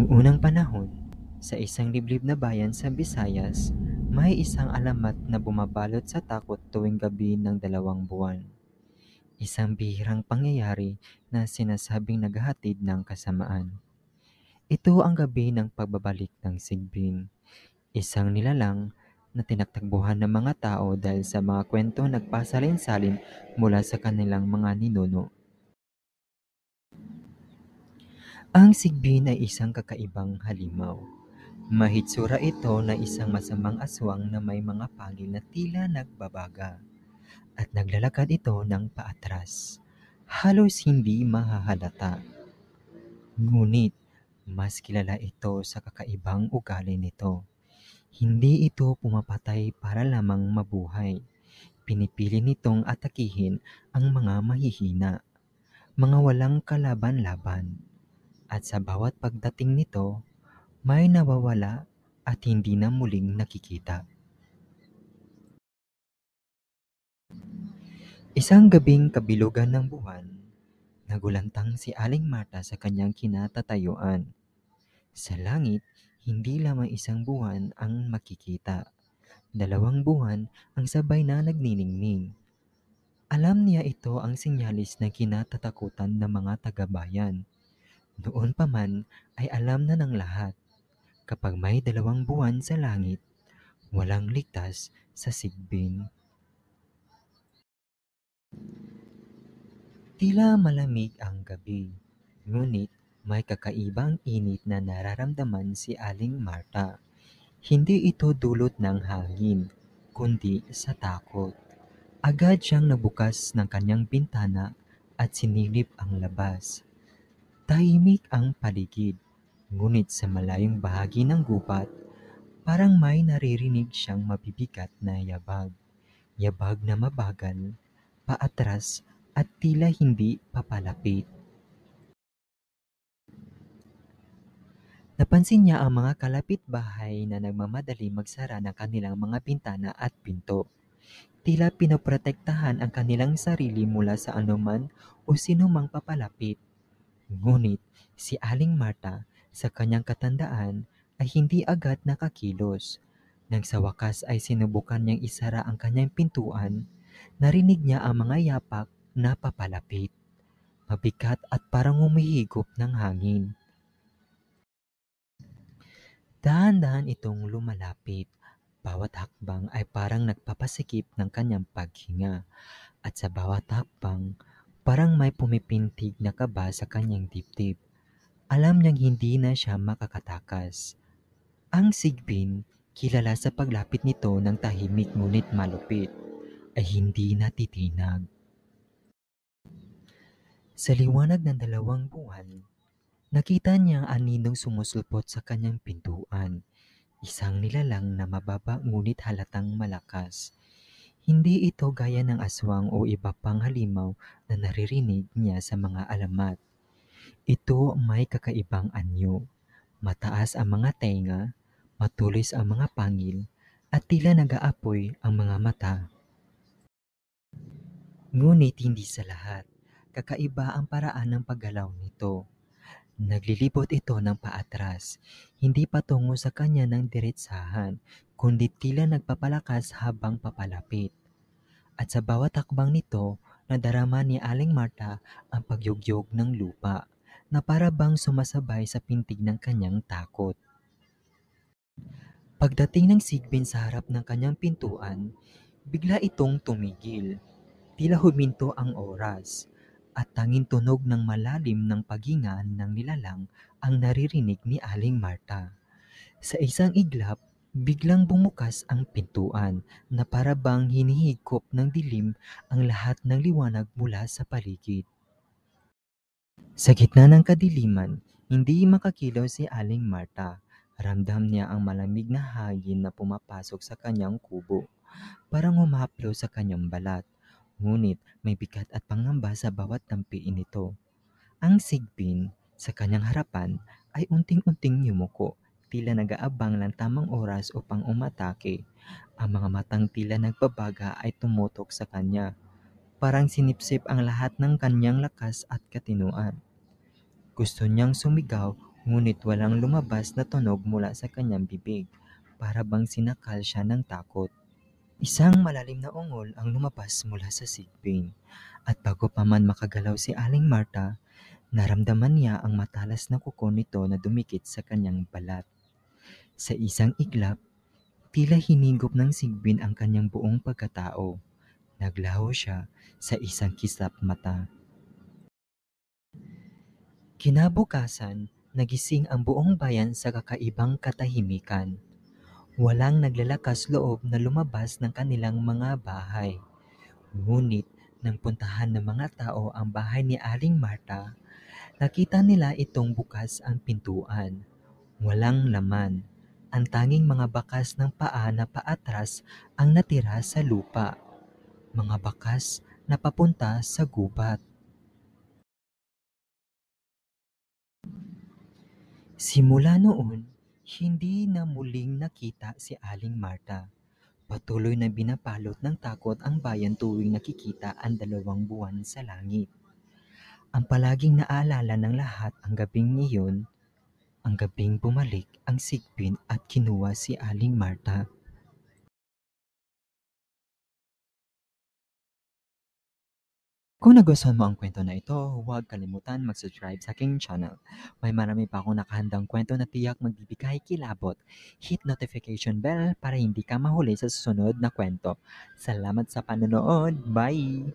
Noong unang panahon, sa isang liblib na bayan sa Visayas, may isang alamat na bumabalot sa takot tuwing gabi ng 2 buwan. Isang bihirang pangyayari na sinasabing naghahatid ng kasamaan. Ito ang gabi ng pagbabalik ng Sigbin, isang nilalang na tinatagbuhan ng mga tao dahil sa mga kwento nagpasalin-salin mula sa kanilang mga ninuno. Ang Sigbin ay isang kakaibang halimaw. Mahitsura ito na isang masamang aswang na may mga pangil na tila nagbabaga at naglalakad ito ng paatras. Halos hindi mahahalata. Ngunit mas kilala ito sa kakaibang ugali nito. Hindi ito pumapatay para lamang mabuhay. Pinipili nitong atakihin ang mga mahihina, mga walang kalaban-laban. At sa bawat pagdating nito, may nawawala at hindi na muling nakikita. Isang gabing kabilugan ng buwan, nagulantang si Aling Marta sa kanyang kinatatayuan. Sa langit, hindi lamang isang buwan ang makikita. 2 buwan ang sabay na nagniningning. Alam niya ito ang sinyalis na kinatatakutan ng mga taga-bayan. Noon pa man ay alam na ng lahat. Kapag may 2 buwan sa langit, walang ligtas sa Sigbin. Tila malamig ang gabi, ngunit may kakaibang init na nararamdaman si Aling Marta. Hindi ito dulot ng hangin, kundi sa takot. Agad siyang nabukas ng kanyang bintana at sinilip ang labas. Tahimik ang paligid, ngunit sa malayong bahagi ng gubat, parang may naririnig siyang mabibigat na yabag. Yabag na mabagal, paatras at tila hindi papalapit. Napansin niya ang mga kalapit-bahay na nagmamadali magsara ng kanilang mga bintana at pinto. Tila pinoprotektahan ang kanilang sarili mula sa anuman o sinumang papalapit. Ngunit si Aling Marta sa kanyang katandaan ay hindi agad nakakilos. Nang sa wakas ay sinubukan niyang isara ang kanyang pintuan, narinig niya ang mga yapak na papalapit, mabigat at parang humihigop ng hangin. Dahan-dahan itong lumalapit. Bawat hakbang ay parang nagpapasikip ng kanyang paghinga at sa bawat hakbang parang may pumipintig na kaba sa kanyang dibdib. Alam niyang hindi na siya makakatakas. Ang Sigbin, kilala sa paglapit nito ng tahimik ngunit malupit, ay hindi natitinag. Sa liwanag ng 2 buwan, nakita niya ang aninong sumusulpot sa kanyang pintuan. Isang nilalang na mababa ngunit halatang malakas. Hindi ito gaya ng aswang o iba pang halimaw na naririnig niya sa mga alamat. Ito may kakaibang anyo. Mataas ang mga tenga, matulis ang mga pangil, at tila nag-aapoy ang mga mata. Ngunit hindi sa lahat. Kakaiba ang paraan ng paggalaw nito. Naglilibot ito ng paatras, hindi patungo sa kanya ng diretsahan, kundi tila nagpapalakas habang papalapit. At sa bawat hakbang nito, nadarama ni Aling Marta ang pagyugyog ng lupa, na para bang sumasabay sa pintig ng kanyang takot. Pagdating ng Sigbin sa harap ng kanyang pintuan, bigla itong tumigil. Tila huminto ang oras, at tanging tunog ng malalim ng paghinga ng nilalang ang naririnig ni Aling Marta. Sa isang iglap, biglang bumukas ang pintuan na para bang hinihigop ng dilim ang lahat ng liwanag mula sa paligid. Sa gitna ng kadiliman, hindi makakilaw si Aling Marta. Ramdam niya ang malamig na hangin na pumapasok sa kanyang kubo. Parang humaplo sa kanyang balat. Ngunit may bigat at pangamba sa bawat tampiin nito. Ang Sigbin sa kanyang harapan ay unting-unting yumuko, tila nag-aabang ng tamang oras upang umatake. Ang mga matang tila nagbabaga ay tumutok sa kanya. Parang sinipsip ang lahat ng kanyang lakas at katinuan. Gusto niyang sumigaw ngunit walang lumabas na tunog mula sa kanyang bibig, para bang sinakal siya ng takot. Isang malalim na ungol ang lumabas mula sa sigbin, at bago pa man makagalaw si Aling Marta, naramdaman niya ang matalas na kuko nito na dumikit sa kanyang balat. Sa isang iglap, tila hinigop ng sigbin ang kanyang buong pagkatao. Naglaho siya sa isang kislap mata. Kinabukasan, nagising ang buong bayan sa kakaibang katahimikan. Walang naglalakas loob na lumabas ng kanilang mga bahay. Ngunit nang puntahan ng mga tao ang bahay ni Aling Marta, nakita nila itong bukas ang pintuan. Walang laman. Ang tanging mga bakas ng paa na paatras ang natira sa lupa. Mga bakas na papunta sa gubat. Simula noon, hindi na muling nakita si Aling Marta. Patuloy na binapalot ng takot ang bayan tuwing nakikita ang dalawang buwan sa langit. Ang palaging naalala ng lahat ang gabing iyon, ang gabing bumalik ang sigbin at kinuha si Aling Marta. Kung nagustuhan mo ang kwento na ito, huwag kalimutan mag-subscribe sa aking channel. May marami pa akong nakahandang kwento na tiyak magbibigay kilabot. Hit notification bell para hindi ka mahuli sa susunod na kwento. Salamat sa panonood. Bye!